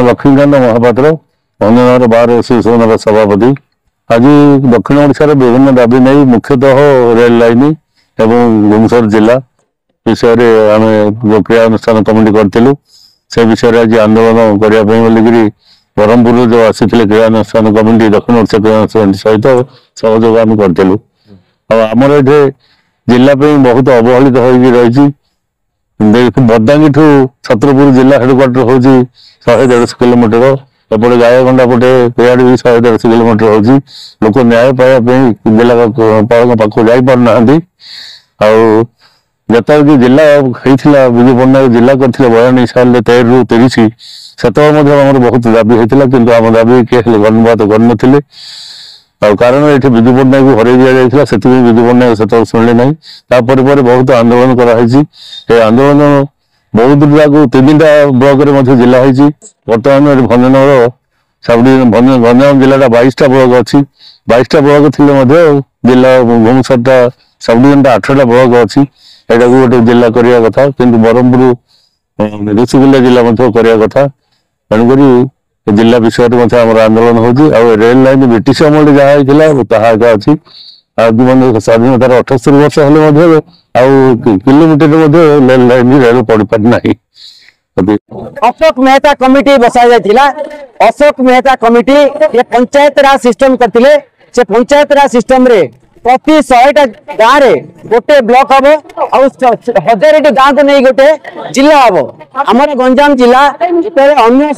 Laxmikant Mahapatra Bhanjanagar bar association सभापति। आज दक्षिण ओडिशा विभिन्न दाबी नहीं मुख्यतः रेल लाइन एवं भुवनेश्वर जिला विषय आम जो क्रियानुष्ठान कमिटी करूँ से विषय आज आंदोलन करने ब्रह्मपुर जो आसी क्रियानुष्ठान कमिटी दक्षिण ओडिशा क्रियानुष्ठान सहित सहयोग आम करूँ। आमर ये जिलापी बहुत अवहेलित हो रही बदांगी ठू छत्रपुर जिला हेडक्वार्टर हूँ 100-150 किलोमीटर एपटे गायगंडा पटे इे भी 100-150 किलोमीटर हूँ। लोक न्याय पाइबा जिलापाल पाक जापारना जिते जिला होता विजु पट्टनायक जिला करते 92 साल 13 ରୁ 30 से बहुत दाबी होता कि आम दाबी किए गणबात कर कारण ये विजु पट्टनायक को हर दि से विजु पट्टनायक से शुणिले ना तापर बहुत आंदोलन कराई। आंदोलन बहुत दूर 3टा ब्लॉक जिला होती बर्तमान भंजनगर सब गंजाम जिला 22टा ब्लॉक अच्छी 22टा ब्लॉक थे जिला भुवनेश्वर सब डिविजन 8टा ब्लॉक अच्छी यहाँ गोटे जिला करने कथा कि ब्रह्मपुर ऋषिकुल्या जिला करने कथा तेणुक जिला विषय आम आंदोलन हो रेल लाइन ब्रिटिश अमल जहाँ होता अच्छी स्वाधीनतार 78 वर्ष हेल्ले किलोमीटर रेल लाइन रेल पड़ पारिना। अशोक मेहता कमिटी बसा जाइथिला। अशोक मेहता कमिटी ये पंचायत राज सिस्टम करथिले। से पंचायत राज सिस्टम रे प्रति 100टा गाँव रे गोटे ब्लॉक हम और 1000टी गाँव को नहीं गोटे जिला हम। आमर गंजाम जिला अन्य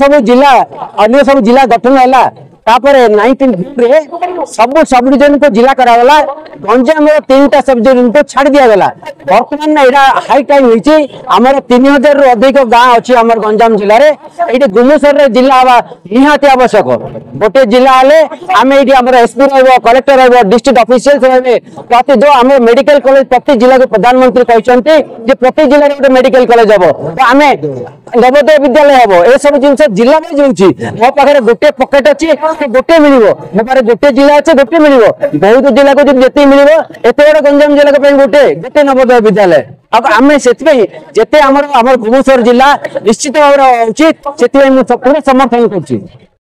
सब जिला गठन है तापर 19 सब डिविजन को जिला करागला। गंजाम 3टा सब डिविजन को छाड़ दिया गला। वर्तमान यहाँ हाई टाइम होती आमर 3000 रु अधिक गाँव अच्छी आम गंजाम जिले में ये भुवनेश्वर जिला निहाती आवश्यक गोटे जिला हेले आम ये आम एसपी कलेक्टर डिस्ट्रिक्ट ऑफिशियल्स रहे प्रति जो आम मेडिकल कॉलेज प्रति जिला को प्रधानमंत्री कहते प्रति जिले में गोटे मेडिकल कॉलेज हम तो आम नवोदय विद्यालय हम ये सब जिन जिला वाइज हो मो पाखे गोटे पकेट अच्छी गोटे मिल मो पाखे गोटे जिला अच्छे गोटे मिल बहुत जिला को जी मिल एत बड़ गंजाम जिला गोटे गोटे नवोदय विद्यालय आम से जिते भुवनेश्वर जिला निश्चित भाव उचित से पूरा समर्थन कर।